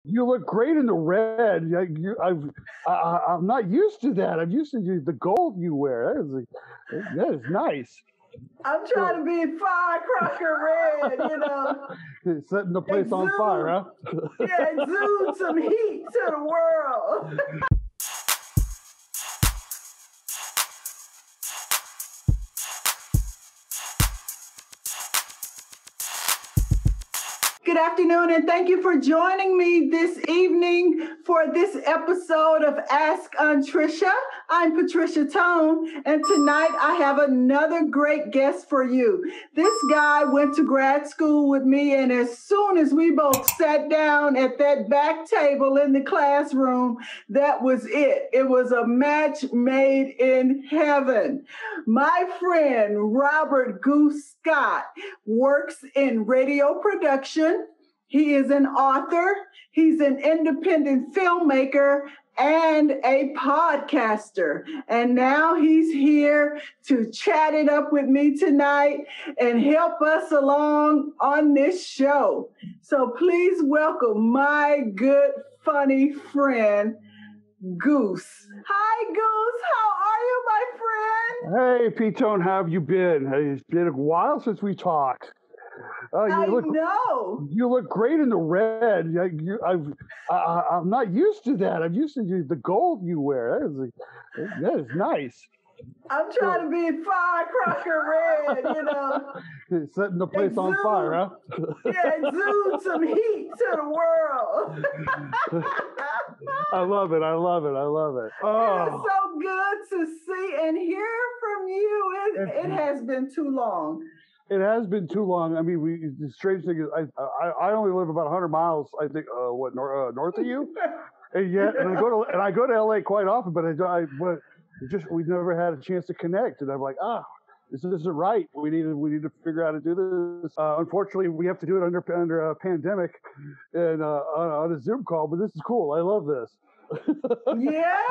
You look great in the red. I'm not used to that. I'm used to the gold you wear. That is nice. I'm trying to be firecracker red, you know. Setting the place on fire, huh? Yeah, exude some heat to the world. Good afternoon, and thank you for joining me this evening for this episode of Ask Tricia. I'm Patriciatone, and tonight I have another great guest for you. This guy went to grad school with me, and as soon as we both sat down at that back table in the classroom, that was it. It was a match made in heaven. My friend, Robert Goose Scott, works in radio production. He is an author, he's an independent filmmaker, and a podcaster. And now he's here to chat it up with me tonight and help us along on this show. So please welcome my good, funny friend, Goose. Hi, Goose. How are you, my friend? Hey, P-Tone, how have you been? It's been a while since we talked. I know. You look great in the red. I'm not used to that. I'm used to the gold you wear. That is nice. I'm trying to be firecracker red, you know. Setting the place on fire, huh? Yeah, exude some heat to the world. I love it. Oh. It's so good to see and hear from you. It has been too long. It has been too long. I mean, the strange thing is, I only live about 100 miles. I think, north of you, and I go to LA quite often, but we've never had a chance to connect. And I'm like, this isn't right. We need to figure out how to do this. Unfortunately, we have to do it under a pandemic and on a Zoom call. But this is cool. I love this. Yeah.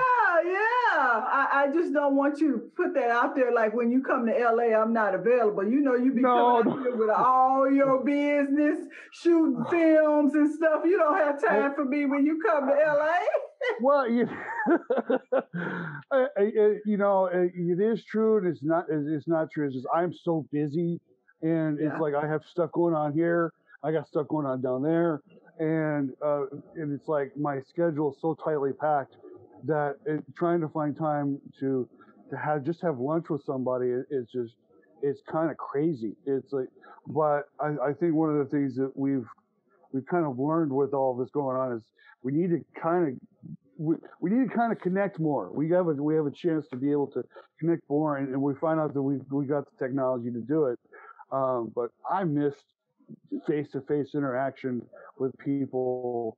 I just don't want you to put that out there like when you come to LA, I'm not available. You know, you be coming out here with all your business, shooting films and stuff. You don't have time for me when you come to LA. Well, it is true, and it's not true. It's just I'm so busy, and it's like I have stuff going on here. I got stuff going on down there. And it's like my schedule is so tightly packed that trying to find time to have lunch with somebody it's kind of crazy. It's like, but I think one of the things that we've kind of learned with all this going on is we need to kind of connect more. We have a chance to be able to connect more, and we find out that we got the technology to do it. But I missed face-to-face interaction with people,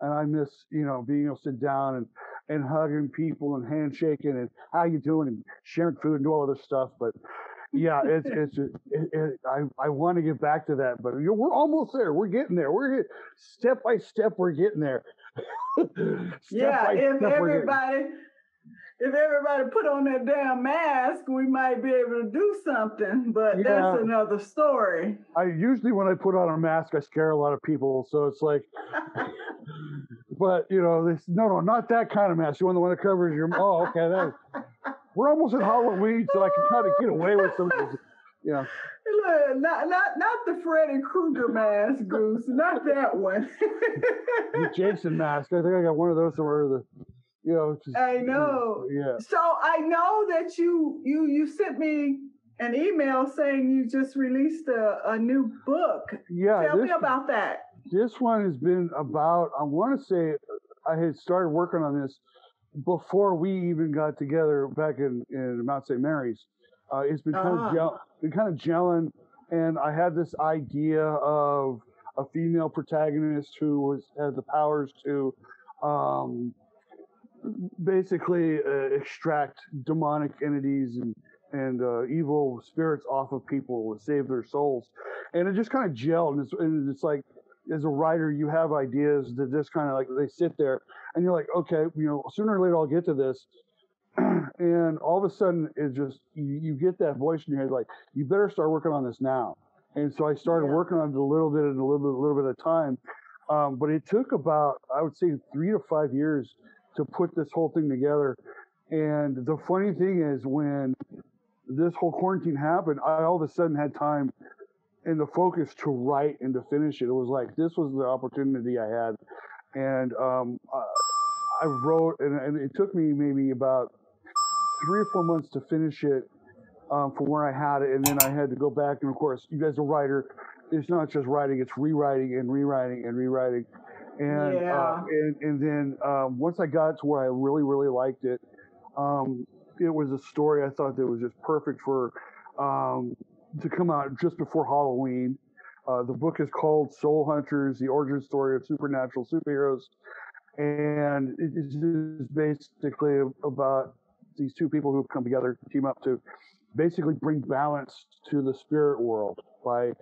and I miss being able to sit down and hugging people and handshaking and how you doing and sharing food and all other stuff. But yeah, I want to get back to that, but we're almost there. We're getting there. Step by step. We're getting there. If everybody put on that damn mask, we might be able to do something, but that's another story. When I put on a mask, I scare a lot of people, so it's like, but not that kind of mask. You want the one that covers your, okay, we're almost at Halloween, so I can kind of get away with some of this, Look, not the Freddy Krueger mask, Goose, not that one. The Jason mask, I think I got one of those somewhere. I know. Yeah. So I know that you sent me an email saying you just released a new book. Yeah. Tell me about that. This one has been about, I want to say I had started working on this before we even got together back in Mount St. Mary's. It's been kind of gelling, and I had this idea of a female protagonist who had the powers to basically extract demonic entities and evil spirits off of people to save their souls. And it just kind of gelled. And it's like, as a writer, you have ideas that just kind of like, they sit there and you're like, okay, sooner or later I'll get to this. And all of a sudden it just, you get that voice in your head, like, you better start working on this now. And so I started working on it a little bit at a time. But it took about, I would say, 3 to 5 years to put this whole thing together. And the funny thing is, when this whole quarantine happened, I all of a sudden had time and the focus to write and to finish it. It was like this was the opportunity I had, and I wrote, and it took me maybe about 3 or 4 months to finish it from where I had it, and then I had to go back. And of course, you guys are a writer. It's not just writing; it's rewriting and rewriting and rewriting. And and then once I got to where I really really liked it, it was a story I thought that was just perfect for to come out just before Halloween. The book is called Soul Hunters: The Origin Story of Supernatural Superheroes, and it is just basically about these two people who've come together, team up to basically bring balance to the spirit world by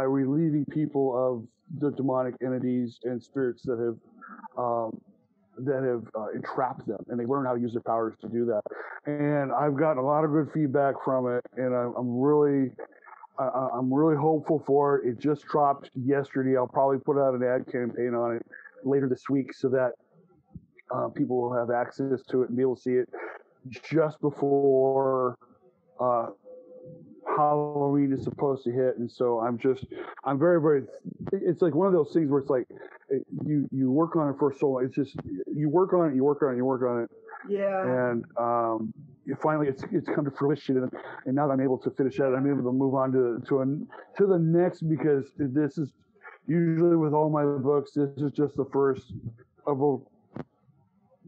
relieving people of the demonic entities and spirits that have entrapped them, and they learn how to use their powers to do that. And I've gotten a lot of good feedback from it, and I'm really hopeful for it. It just dropped yesterday. I'll probably put out an ad campaign on it later this week so that people will have access to it and be able to see it just before Halloween is supposed to hit. And so I'm very, very, it's like one of those things where it's like you work on it for so, it's just, you work on it. Yeah. And finally it's come to fruition. And now that I'm able to finish that, I'm able to move on to the next, because this is usually with all my books, this is just the first of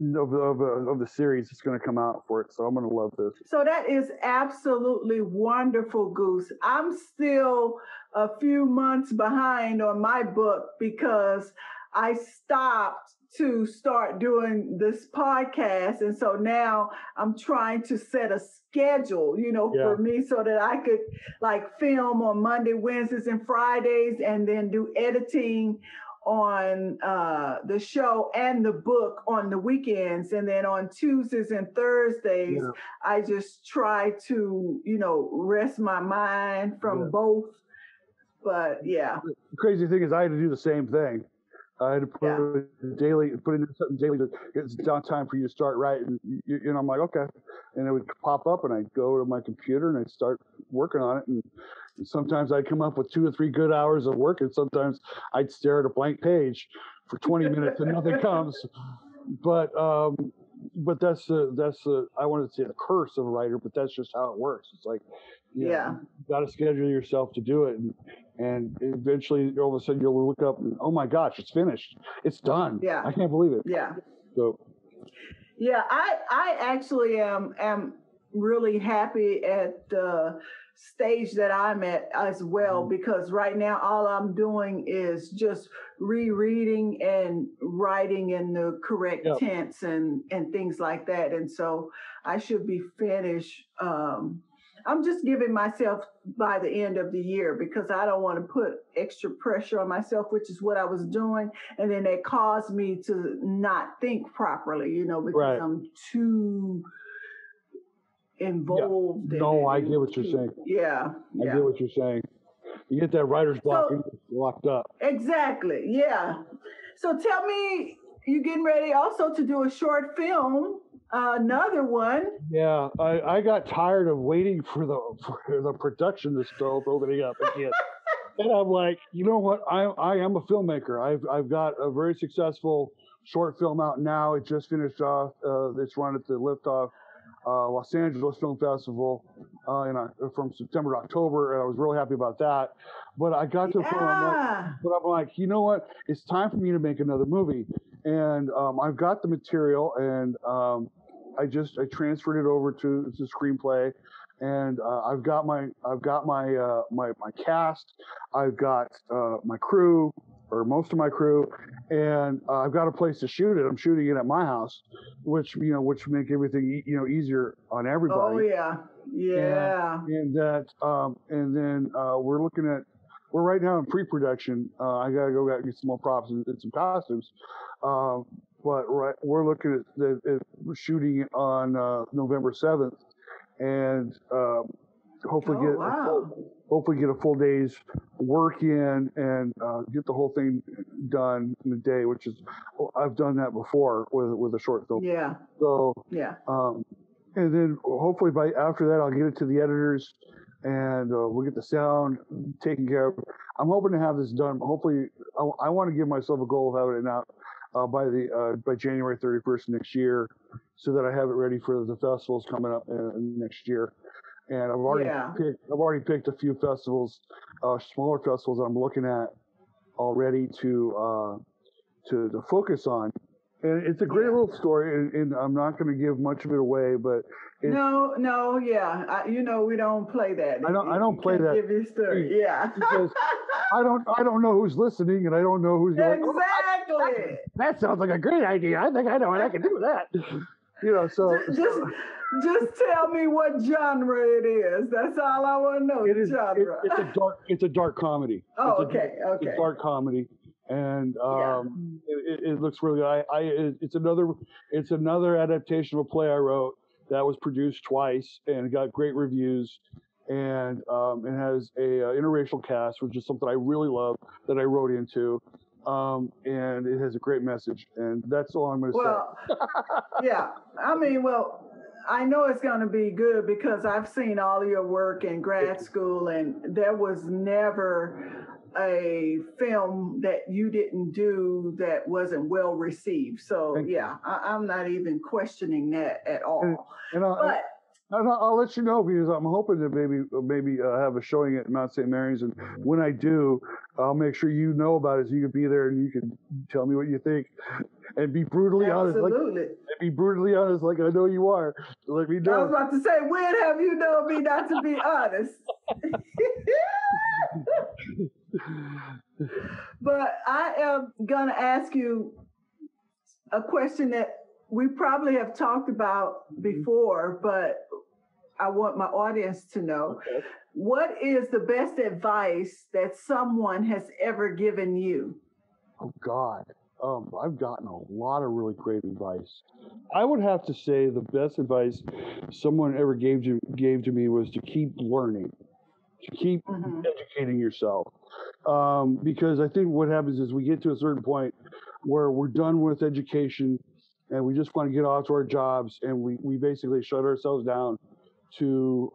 the series that's going to come out for it. So I'm going to love this. So that is absolutely wonderful, Goose. I'm still a few months behind on my book because I stopped to start doing this podcast. And so now I'm trying to set a schedule, for me, so that I could like film on Monday, Wednesdays, and Fridays, and then do editing on the show and the book on the weekends. And then on Tuesdays and Thursdays, I just try to, rest my mind from both. But the crazy thing is I had to do the same thing. I had to put in something daily to it's downtime for you to start writing. And I'm like, okay. And it would pop up, and I'd go to my computer and I'd start working on it. And sometimes I'd come up with 2 or 3 good hours of work, and sometimes I'd stare at a blank page for 20 minutes and nothing comes. But that's the I wanted to say the curse of a writer, but that's just how it works. It's like, you got to schedule yourself to do it, and eventually all of a sudden you'll look up and, oh my gosh, it's finished, it's done. I can't believe it. So I actually am really happy at the stage that I'm at as well, because right now all I'm doing is just rereading and writing in the correct tense and things like that. And so I should be finished. I'm just giving myself by the end of the year, because I don't want to put extra pressure on myself, which is what I was doing. And then it caused me to not think properly, because I'm too involved. No, I get what you're saying. I get what you're saying. You get that writer's block and you're locked up. Exactly. Yeah. So tell me, you getting ready also to do a short film, another one. Yeah, I got tired of waiting for the production to start opening up again. And I'm like, you know what? I am a filmmaker. I've got a very successful short film out now. It just finished off. It's run at the Liftoff Los Angeles Film Festival from September to October, and I was really happy about that. But I got to the point where I'm like, you know what? It's time for me to make another movie, and I've got the material, and I transferred it over to the screenplay, and I've got my cast, I've got my crew, or most of my crew, and I've got a place to shoot it. I'm shooting it at my house, which make everything easier on everybody. Oh yeah. And then we're right now in pre-production. I gotta go get some more props and some costumes. But we're looking at shooting it on November 7th, and hopefully hopefully get a full day's work in and get the whole thing done in a day, which is, I've done that before with a short film. Yeah. So, yeah. And then hopefully after that, I'll get it to the editors and we'll get the sound taken care of. I'm hoping to have this done. Hopefully, I want to give myself a goal of having it out by January 31st next year, so that I have it ready for the festivals coming up next year. And I've already picked a few festivals, smaller festivals that I'm looking at already to focus on. And it's a great little story, and I'm not going to give much of it away, but no, we don't play that. I don't play that. Give your story, yeah. Because I don't know who's listening, and I don't know who's going. Exactly. Oh, that sounds like a great idea. I think I know what I can do with that. So just tell me what genre it is. That's all I want to know. It is genre. It's a dark comedy. Oh, okay. It's a dark comedy, and it looks really good. It's another adaptation of a play I wrote that was produced twice and got great reviews, and it has a interracial cast, which is something I really love that I wrote into. And it has a great message, and that's all I'm going to say. Yeah. I know it's going to be good because I've seen all of your work in grad school, and there was never a film that you didn't do that wasn't well received. So I'm not even questioning that at all. I'll let you know, because I'm hoping to maybe have a showing at Mount St. Mary's, and when I do, I'll make sure you know about it so you can be there and you can tell me what you think and be brutally honest. Be brutally honest, like I know you are. Let me know. I was about to say, when have you known me not to be honest? But I am gonna ask you a question that we probably have talked about before, but I want my audience to know. Okay. What is the best advice that someone has ever given you? Oh, God. I've gotten a lot of really great advice. I would have to say the best advice someone ever gave to me was to keep learning, to keep educating yourself. Because I think what happens is we get to a certain point where we're done with education and we just want to get off to our jobs, and we basically shut ourselves down to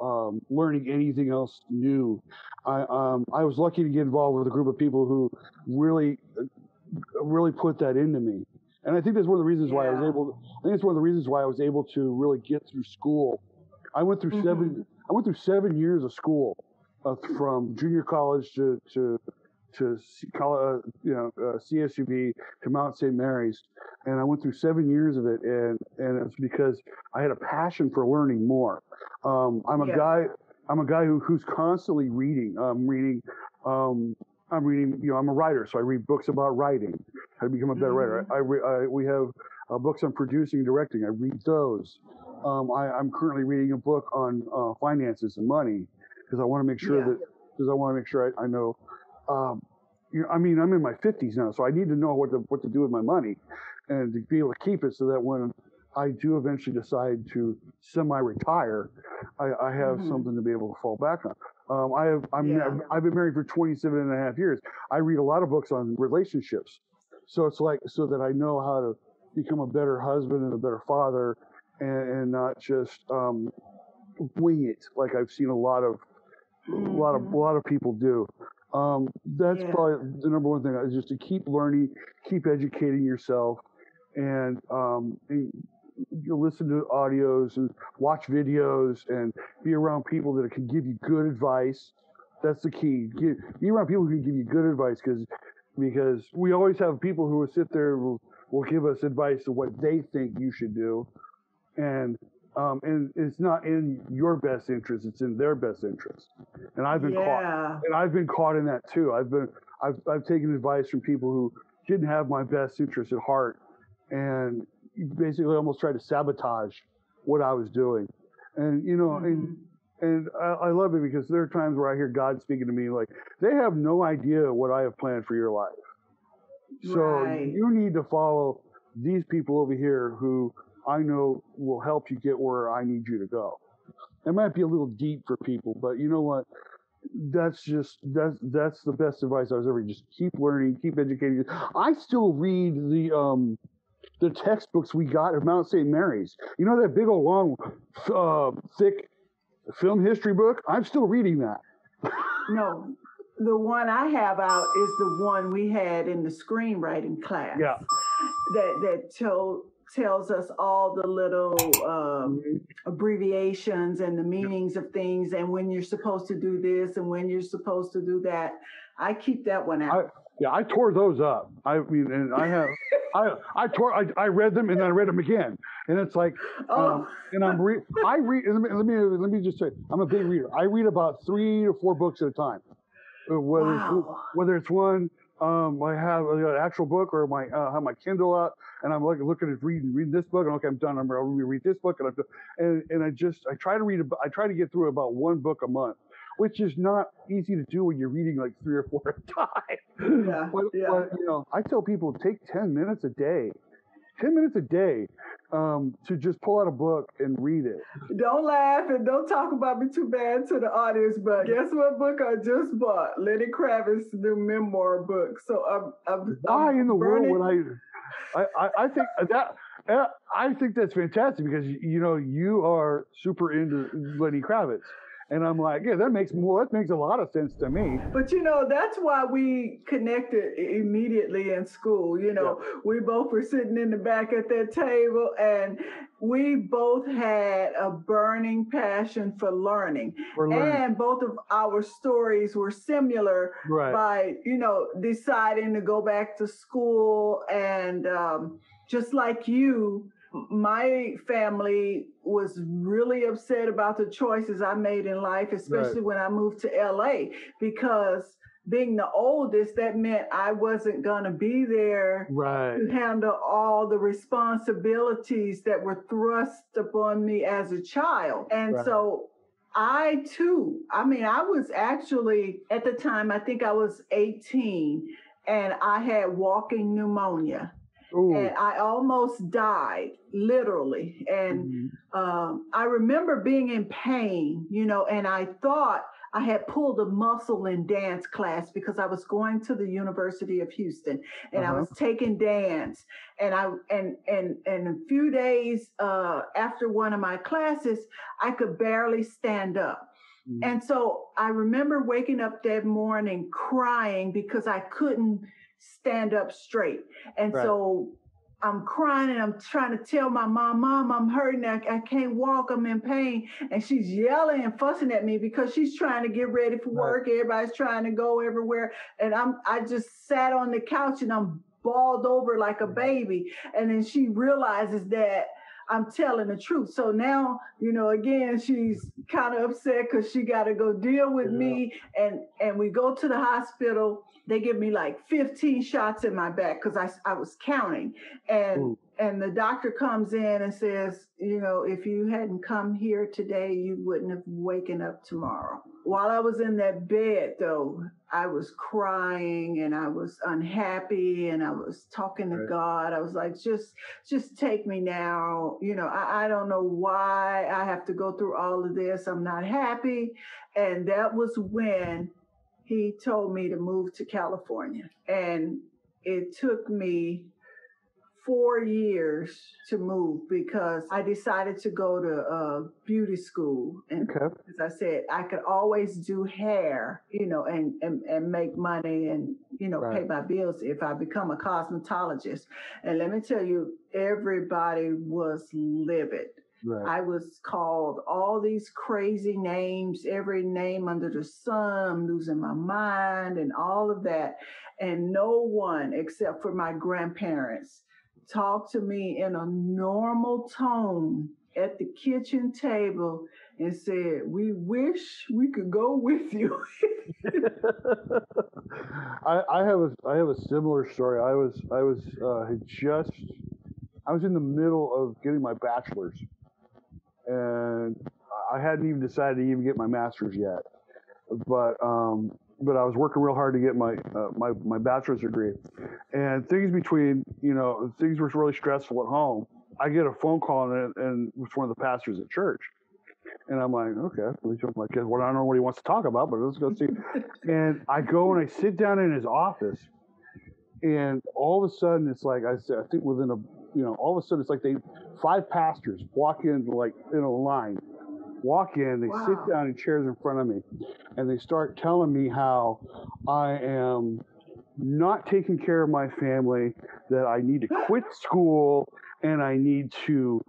learning anything else new. I was lucky to get involved with a group of people who really put that into me, and I think that's one of the reasons why I was able. I think it's one of the reasons why I was able to really get through school. I went through 7 years of school, from junior college to CSUB to Mount St. Mary's, and I went through 7 years of it, and it's because I had a passion for learning more. I'm a guy who's constantly reading. I'm reading. I'm a writer, so I read books about writing, how to become a better writer. We have books on producing and directing. I read those. I'm currently reading a book on finances and money, because I want to make sure I know. I'm in my 50s now, so I need to know what to do with my money, and to be able to keep it, so that when I do eventually decide to semi-retire, I have something to be able to fall back on. I've been married for 27 and a half years. I read a lot of books on relationships, so that I know how to become a better husband and a better father, and not just wing it like I've seen a lot of people do. That's probably the number one thing, is just to keep learning, keep educating yourself, and you listen to audios and watch videos and be around people that can give you good advice. That's the key. Be around people who can give you good advice, because we always have people who will sit there and will give us advice of what they think you should do, and it's not in your best interest; it's in their best interest. And I've been caught in that too. I've taken advice from people who didn't have my best interest at heart, and basically almost tried to sabotage what I was doing. And and I love it, because there are times where I hear God speaking to me, like, they have no idea what I have planned for your life. So you need to follow these people over here who I know will help you get where I need you to go. It might be a little deep for people, but you know what? that's the best advice I was ever. Just keep learning, keep educating. I still read the textbooks we got at Mount St. Mary's. You know that big old long, thick film history book? I'm still reading that. No, the one I have out is the one we had in the screenwriting class. Yeah. That tells us all the little abbreviations and the meanings of things, and when you're supposed to do this and when you're supposed to do that. I keep that one out. I tore those up. I mean, and I have, I read them and then I read them again, and it's like, and I read. Let me just say, I'm a big reader. I read about 3 to 4 books at a time, whether it's one. I have an actual book, or have my Kindle out, and I'm looking at reading this book, and okay, I'm done. I'll read this book, and I try to get through about 1 book a month, which is not easy to do when you're reading like 3 or 4 at a time. Yeah, but you know, I tell people, take 10 minutes a day. 10 minutes a day to just pull out a book and read it. Don't laugh and don't talk about me too bad to the audience, but guess what book I just bought? Lenny Kravitz's new memoir book. So why in the world would I think that I think that's fantastic, because you know you are super into Lenny Kravitz. And I'm like, yeah, that makes a lot of sense to me. But you know, that's why we connected immediately in school. You know, we both were sitting in the back at that table, and we both had a burning passion for learning. And both of our stories were similar by, you know, deciding to go back to school. And just like you, my family was really upset about the choices I made in life, especially when I moved to LA, because being the oldest, that meant I wasn't going to be there to handle all the responsibilities that were thrust upon me as a child. And so I too, I mean, I was actually, at the time, I think I was 18, and I had walking pneumonia. Ooh. And I almost died, literally. And I remember being in pain, you know, and I thought I had pulled a muscle in dance class because I was going to the University of Houston, and I was taking dance. And a few days after one of my classes, I could barely stand up. And so I remember waking up that morning crying because I couldn't stand up straight. And so I'm crying, and I'm trying to tell my mom, I'm hurting. I can't walk. I'm in pain. And she's yelling and fussing at me because she's trying to get ready for work. Everybody's trying to go everywhere. And I just sat on the couch, and I'm balled over like a baby. And then she realizes that I'm telling the truth. So now, you know, again, she's kind of upset because she got to go deal with me. And we go to the hospital. They give me like 15 shots in my back because I was counting. And the doctor comes in and says, you know, if you hadn't come here today, you wouldn't have waken up tomorrow. While I was in that bed, though, I was crying, and I was unhappy, and I was talking to God. I was like, just take me now. You know, I don't know why I have to go through all of this. I'm not happy. And that was when he told me to move to California. And it took me 4 years to move because I decided to go to beauty school. And as I said, I could always do hair, you know, and make money and, you know, pay my bills if I become a cosmetologist. And let me tell you, everybody was livid. I was called all these crazy names, every name under the sun, I'm losing my mind and all of that. And no one except for my grandparents talked to me in a normal tone at the kitchen table and said, "We wish we could go with you." I have a similar story. I was in the middle of getting my bachelor's, and I hadn't even decided to even get my master's yet. But I was working real hard to get my bachelor's degree, and things were really stressful at home. I get a phone call, and it was one of the pastors at church, And I'm like, okay, well, I don't know what he wants to talk about, but let's go see. And I go and I sit down in his office, and all of a sudden it's like I think within all of a sudden it's like 5 pastors walk in like in a line, walk in, they sit down in chairs in front of me, and they start telling me how I am not taking care of my family, that I need to quit school, and I need to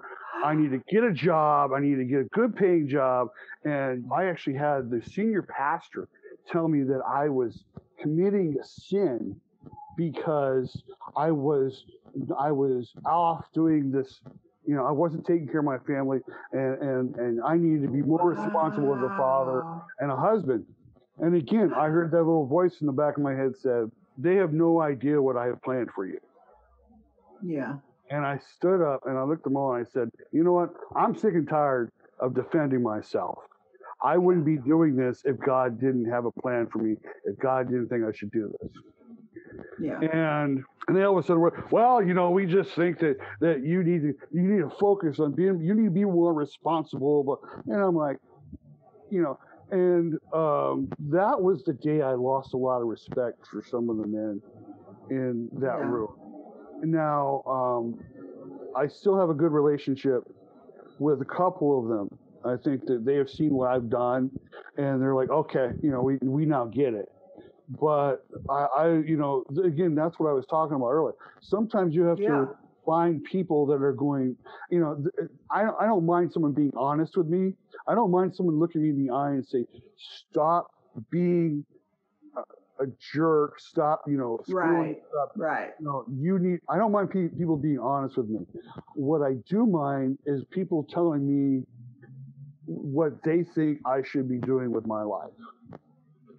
get a job. I need to get a good paying job. And I actually had the senior pastor tell me that I was committing a sin because I was off doing this. I wasn't taking care of my family, and I needed to be more responsible as a father and a husband. And again, I heard that little voice in the back of my head said, they have no idea what I have planned for you. Yeah. And I stood up and I looked at them all and I said, you know what? I'm sick and tired of defending myself. I wouldn't be doing this if God didn't have a plan for me, if God didn't think I should do this. Yeah. And they all of a sudden were, well, we just think that you need to focus on you need to be more responsible. And I'm like, and that was the day I lost a lot of respect for some of the men in that room. Now, I still have a good relationship with a couple of them. I think that they have seen what I've done, and they're like, okay, we now get it. But again, that's what I was talking about earlier. Sometimes you have to find people that are going, I don't mind someone being honest with me. I don't mind someone looking me in the eye and say, stop being a jerk, stop, screwing up. Right. I don't mind people being honest with me. What I do mind is people telling me what they think I should be doing with my life.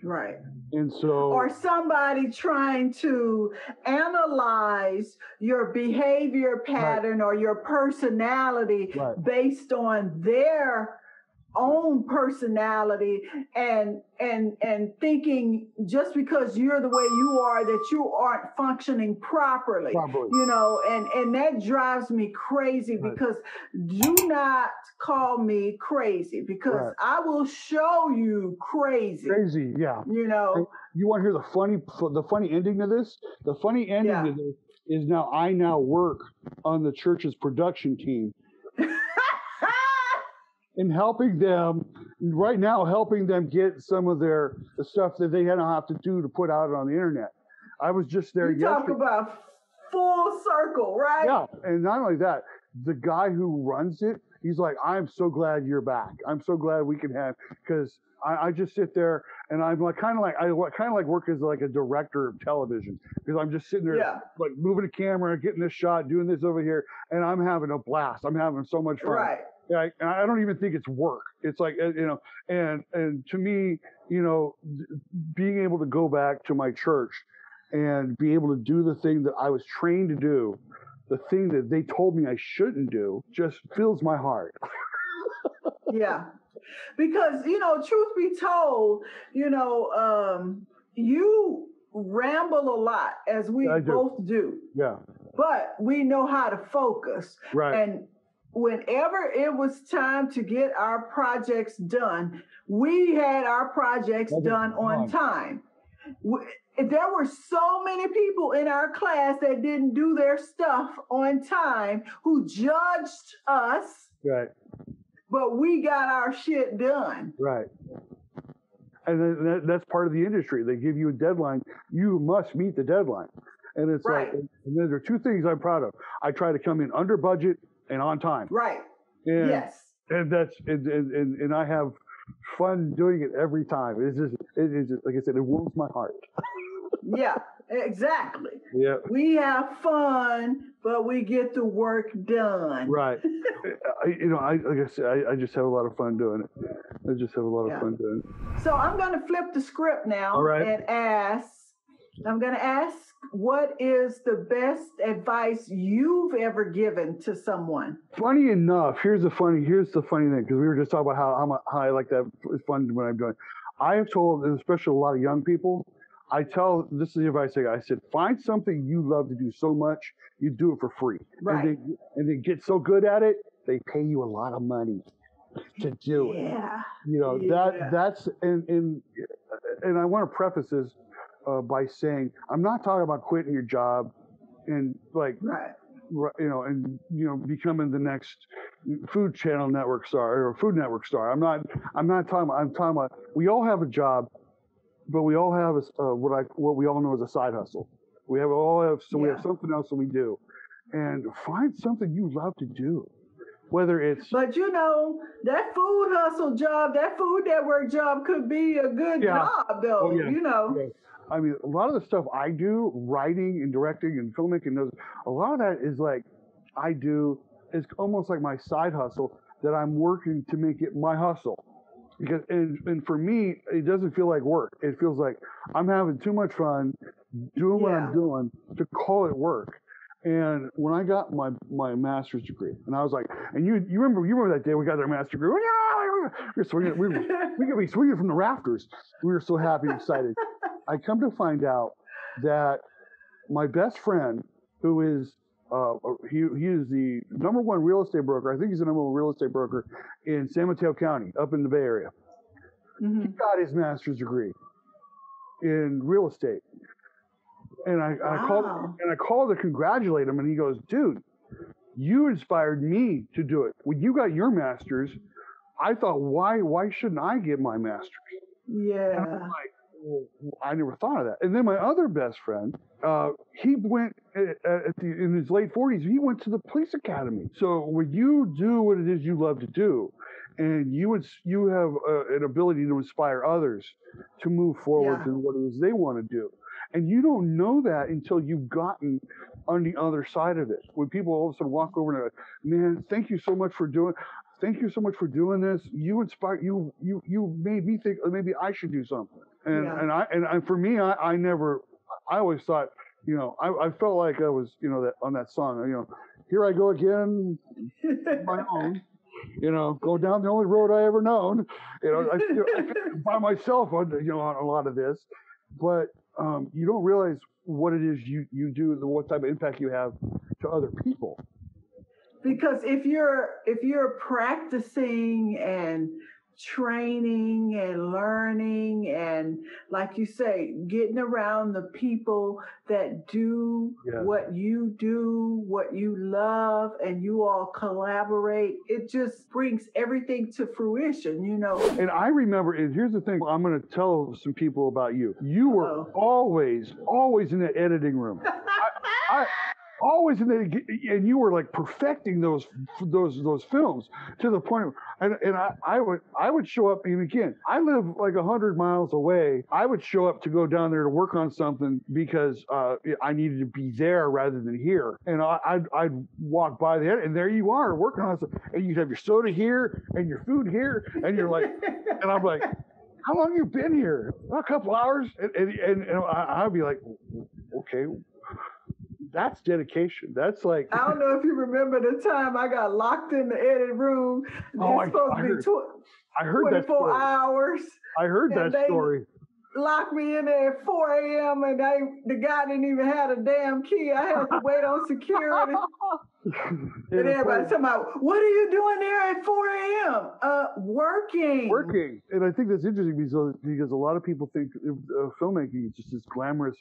Right. And so, or somebody trying to analyze your behavior pattern or your personality based on their own personality and thinking just because you're the way you are that you aren't functioning properly. And that drives me crazy because do not call me crazy because I will show you crazy. Yeah. You want to hear the funny ending to this? The funny ending to this is I now work on the church's production team. And helping them get some of the stuff that they don't have to do to put out on the internet. I was just there yesterday. Talk about full circle, right? Yeah, and not only that, the guy who runs it, he's like, I'm so glad you're back. I'm so glad we can have, because I just sit there and I'm like kind of like work as like a director of television because I'm just sitting there like moving the camera, getting this shot, doing this over here, and I'm having a blast. I'm having so much fun. Right. Yeah, I don't even think it's work. It's like, and to me, being able to go back to my church and be able to do the thing that I was trained to do, the thing that they told me I shouldn't do, just fills my heart. Yeah. Because, truth be told, you ramble a lot, as we both do. Yeah. But we know how to focus. Right. And whenever it was time to get our projects done, we had our projects done on time. There were so many people in our class that didn't do their stuff on time who judged us. Right. But we got our shit done. Right. And that's part of the industry. They give you a deadline. You must meet the deadline. And it's like, and then there are two things I'm proud of. I try to come in under budget and on time. Right. And, yes. And that's and I have fun doing it every time. It's just like I said, it warms my heart. Yeah, exactly. Yeah. We have fun, but we get the work done. Right. Like I said, I just have a lot of fun doing it. I just have a lot of fun doing it. So I'm going to flip the script now and I'm going to ask, what is the best advice you've ever given to someone? Funny enough, here's the funny thing, because we were just talking about how I like that. It's fun when I'm doing it. I have told, especially a lot of young people, this is the advice I said, find something you love to do so much, you do it for free. Right. And they get so good at it, they pay you a lot of money. to do it. Yeah. You know, that's and I want to preface this by saying I'm not talking about quitting your job and like becoming the next Food Channel network star or Food Network star. I'm not talking about. I'm talking about we all have a job, but we all have what we all know as a side hustle. We have something else that we do, and find something you love to do. Whether it's, but you know, that food hustle job, that Food Network job could be a good job, though. You know, I mean, a lot of the stuff I do, writing and directing and filmmaking, a lot of that is like I do is almost like my side hustle that I'm working to make it my hustle. Because and for me, it doesn't feel like work. It feels like I'm having too much fun doing what I'm doing to call it work. And when I got my master's degree, and I was like, and you remember that day we got our master's degree? We could be swinging from the rafters. We were so happy and excited. I come to find out that my best friend, who is he is the #1 real estate broker. I think he's the #1 real estate broker in San Mateo County, up in the Bay Area. Mm-hmm. He got his master's degree in real estate. And I called to congratulate him, and he goes, "Dude, you inspired me to do it. When you got your master's, I thought, why shouldn't I get my master's?" Yeah. And I'm like, well, I never thought of that. And then my other best friend, he went in his late 40s. He went to the police academy. So when you do what it is you love to do, and you have an ability to inspire others to move forward to what it is they want to do. And you don't know that until you've gotten on the other side of it. When people all of a sudden walk over and, man, thank you so much for doing this. You inspired, you made me think maybe I should do something. And for me, I always thought, you know, I felt like I was, you know, that on that song, you know, here I go again, my own. You know, go down the only road I ever known. You know, I by myself on a lot of this, but you don't realize what it is you do, what type of impact you have to other people. Because if you're practicing and training and learning and, like you say, getting around the people that do what you do, what you love, and you all collaborate, it just brings everything to fruition, you know. And I remember, and here's the thing, I'm going to tell some people about you. You were always in the editing room. I always in the, and you were like perfecting those films to the point, and I would show up, and again, I live like 100 miles away. I would show up to go down there to work on something because I needed to be there rather than here. And I'd walk by the end, and there you are working on something, and you'd have your soda here and your food here, and you're like, and I'm like, how long you been here? A couple hours, and I'd be like, okay. That's dedication. That's like, I don't know if you remember the time I got locked in the edit room. I heard 24 that story. hours. I heard that story. Locked me in there at 4 a.m. and the guy didn't even have a damn key. I had to wait on security. And everybody talking about, what are you doing there at 4 a.m.? Working. And I think that's interesting because a lot of people think filmmaking is just this glamorous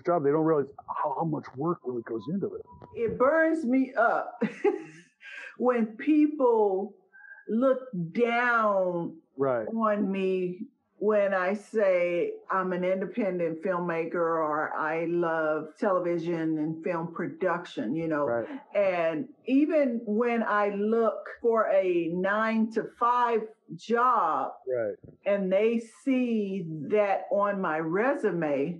job. They don't realize how much work really goes into it. It burns me up when people look down on me when I say I'm an independent filmmaker or I love television and film production, you know. Right. And even when I look for a 9-to-5 job, and they see that on my resume,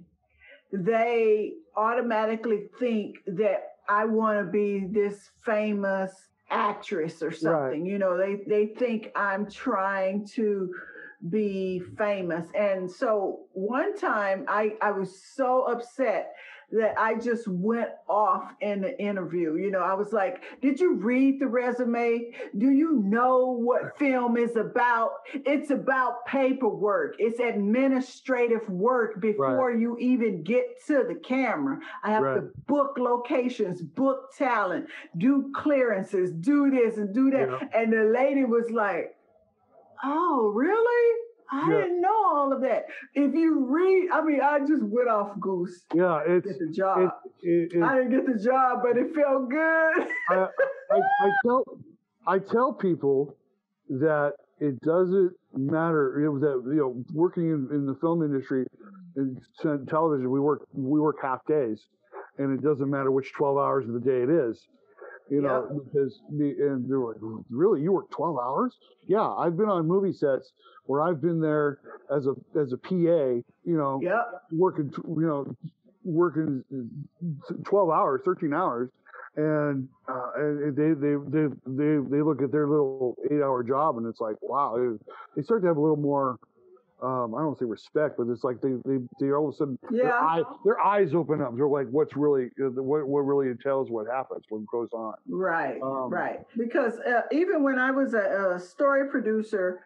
they automatically think that I want to be this famous actress or something. You know, they think I'm trying to be famous. And so one time I was so upset that I just went off in the interview. You know, I was like, did you read the resume? Do you know what film is about? It's about paperwork. It's administrative work before you even get to the camera. I have to book locations, book talent, do clearances, do this and do that. Yeah. And the lady was like, oh, really? I didn't know all of that. If you read, I mean, I just went off Goose. Yeah, it's get the job. I didn't get the job, but it felt good. I tell people that it doesn't matter. That working in the film industry, in television, we work half days, and it doesn't matter which 12 hours of the day it is. Because and they're like, really, you work 12 hours? Yeah, I've been on movie sets where I've been there as a PA, working 12 hours, 13 hours, and they look at their little 8-hour job and it's like, wow, they start to have a little more. I don't want to say respect, but it's like they all of a sudden their eyes open up. They're like, what's really what really entails what happens, what goes on. Right, right. Because even when I was a story producer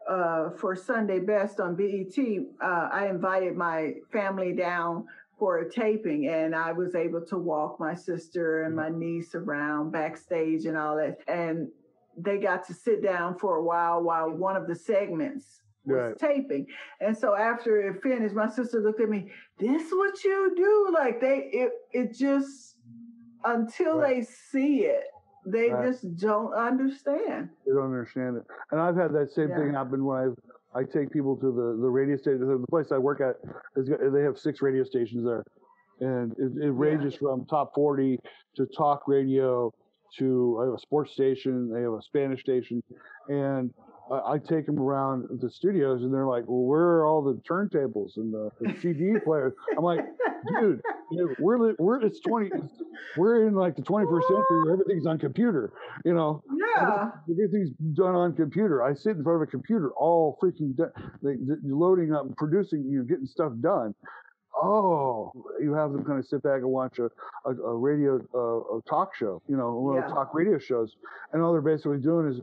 for Sunday Best on BET, I invited my family down for a taping, and I was able to walk my sister and my niece around backstage and all that, and they got to sit down for a while one of the segments was taping. And so after it finished, my sister looked at me, this what you do? Like it just, until they see it, they just don't understand. They don't understand it. And I've had that same thing happen when I take people to the radio station. The place I work at, they have 6 radio stations there. And it ranges from top 40 to talk radio to, I have a sports station, they have a Spanish station. And I take them around the studios, and they're like, "Well, where are all the turntables and the CD players?" I'm like, "Dude, we're in like the 21st century where everything's on computer, Yeah. Everything's done on computer. I sit in front of a computer all freaking loading up, and producing, getting stuff done." Oh, you have them kind of sit back and watch a radio a talk show, talk radio shows, and all they're basically doing is,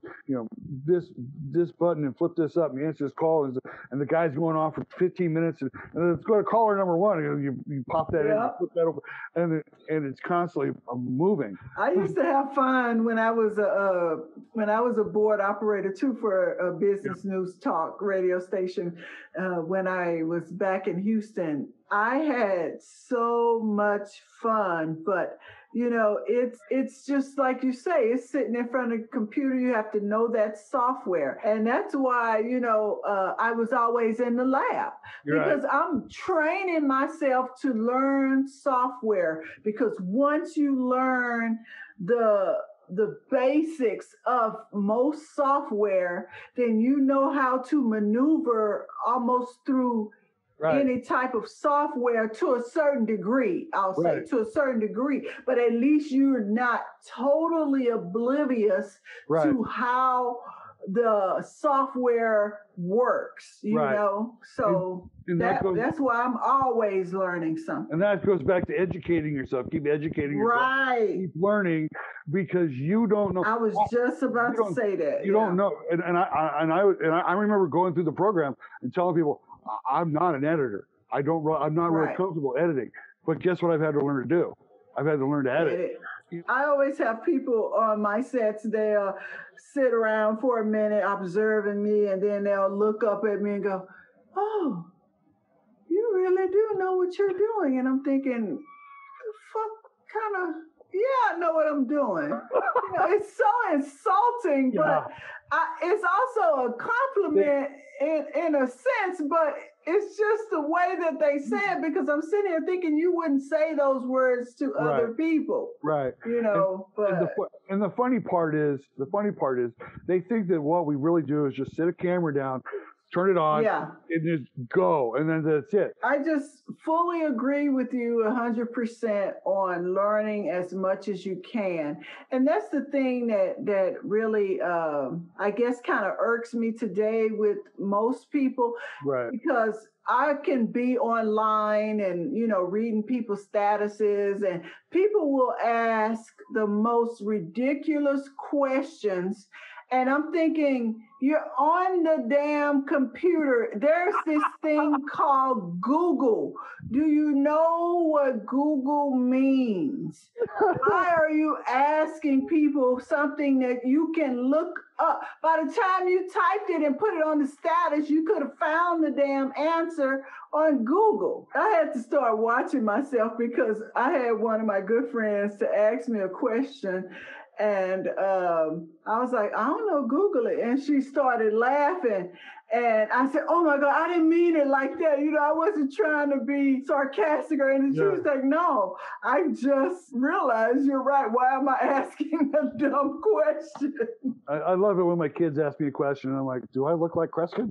this button and flip this up and answer this call, and the guy's going on for 15 minutes, and let's go to caller number 1. You pop that in, you flip that over, and it's constantly moving. I used to have fun when I was a board operator too for a business news talk radio station when I was back in Houston. I had so much fun, but it's just like you say, it's sitting in front of the computer. You have to know that software. And that's why, I was always in the lab because I'm training myself to learn software, because once you learn the basics of most software, then you know how to maneuver almost through any type of software to a certain degree, I'll say, to a certain degree. But at least you're not totally oblivious to how the software works, So that's why I'm always learning something. And that goes back to educating yourself. Keep educating yourself. Keep learning, because you don't know. I was just about to say that. You don't know. And I remember going through the program and telling people, I'm not an editor. I'm not really comfortable editing. But guess what I've had to learn to do? I've had to learn to edit. I always have people on my sets, they'll sit around for a minute observing me, and then they'll look up at me and go, "Oh, you really do know what you're doing." And I'm thinking, I know what I'm doing. It's so insulting, but it's also a compliment in a sense, but it's just the way that they say it, because I'm sitting here thinking you wouldn't say those words to other people. Right. And the funny part is they think that what we really do is just sit a camera down, turn it on, and just go, and then that's it. I just fully agree with you 100% on learning as much as you can. And that's the thing that really, I guess, kind of irks me today with most people. Right. Because I can be online and, reading people's statuses, and people will ask the most ridiculous questions. And I'm thinking, you're on the damn computer. There's this thing called Google. Do you know what Google means? Why are you asking people something that you can look up? By the time you typed it and put it on the status, you could have found the damn answer on Google. I had to start watching myself because I had one of my good friends to ask me a question. And I was like, I don't know, Google it. And she started laughing. And I said, oh my God, I didn't mean it like that. I wasn't trying to be sarcastic or anything. She was like, no, I just realized you're right. Why am I asking a dumb question? I love it when my kids ask me a question and I'm like, do I look like Kreskin?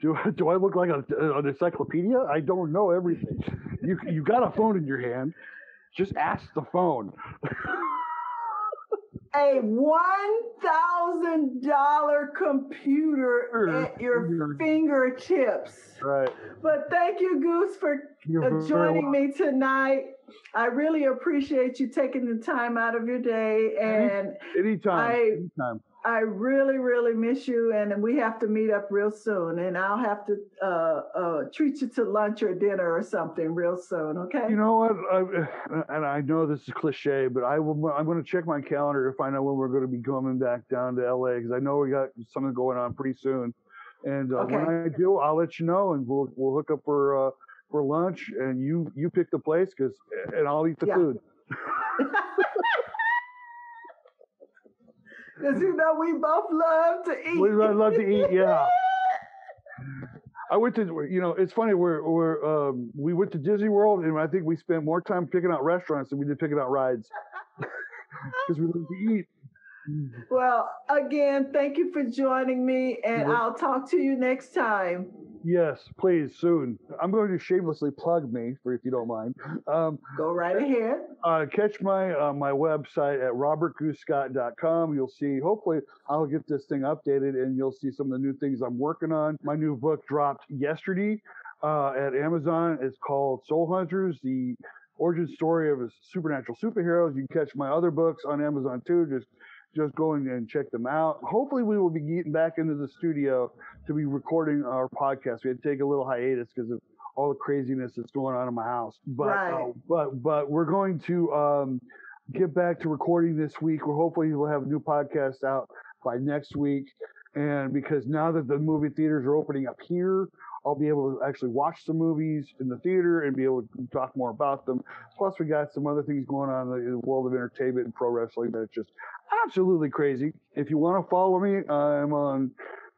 Do I look like an encyclopedia? I don't know everything. You got a phone in your hand. Just ask the phone. A $1,000 computer at your fingertips. Right. But thank you, Goose, for joining me tonight. I really appreciate you taking the time out of your day. And anytime. I really, really miss you, and we have to meet up real soon. And I'll have to treat you to lunch or dinner or something real soon, okay? You know what? And I know this is cliche, but I'm going to check my calendar to find out when we're going to be coming back down to LA, because I know we got something going on pretty soon. And when I do, I'll let you know, and we'll hook up for lunch. And you pick the place, and I'll eat the food. Because we both love to eat. We love to eat, yeah. I went to, it's funny. We went to Disney World, and I think we spent more time picking out restaurants than we did picking out rides, because we love to eat. Well, again, thank you for joining me, and I'll talk to you next time. Yes, please, soon. I'm going to shamelessly plug me, if you don't mind. Go right ahead. Catch my website at robertgoosescott.com. You'll see, hopefully, I'll get this thing updated, and you'll see some of the new things I'm working on. My new book dropped yesterday at Amazon. It's called Soul Hunters, the origin story of supernatural superheroes. You can catch my other books on Amazon, too. Just go and check them out. Hopefully, we will be getting back into the studio to be recording our podcast. We had to take a little hiatus because of all the craziness that's going on in my house. But but we're going to get back to recording this week. Hopefully, we'll have a new podcast out by next week. And because now that the movie theaters are opening up here, I'll be able to actually watch the movies in the theater and be able to talk more about them. Plus, we got some other things going on in the world of entertainment and pro wrestling that it's just absolutely crazy. If you want to follow me, I'm on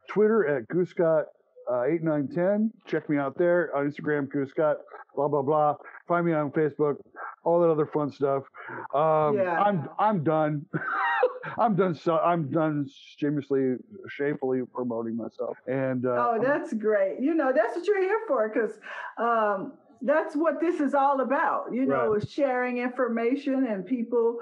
Twitter at GooseScott8910. Check me out there. On Instagram, GooseScott, blah, blah, blah. Find me on Facebook, all that other fun stuff. I'm done. I'm done shamefully promoting myself. And that's great. That's what you're here for, because that's what this is all about. Is sharing information and people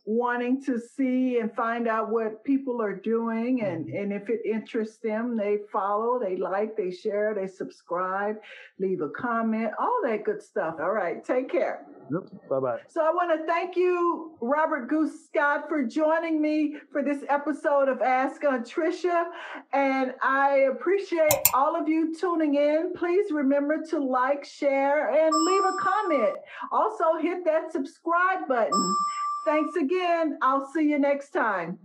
wanting to see and find out what people are doing, and if it interests them, they follow, they like, they share, they subscribe, leave a comment, all that good stuff. All right, take care. Yep. Bye-bye. So I want to thank you, Robert Goose Scott, for joining me for this episode of Ask Aunt Tricia. And I appreciate all of you tuning in. Please remember to like, share, and leave a comment. Also, hit that subscribe button. Thanks again. I'll see you next time.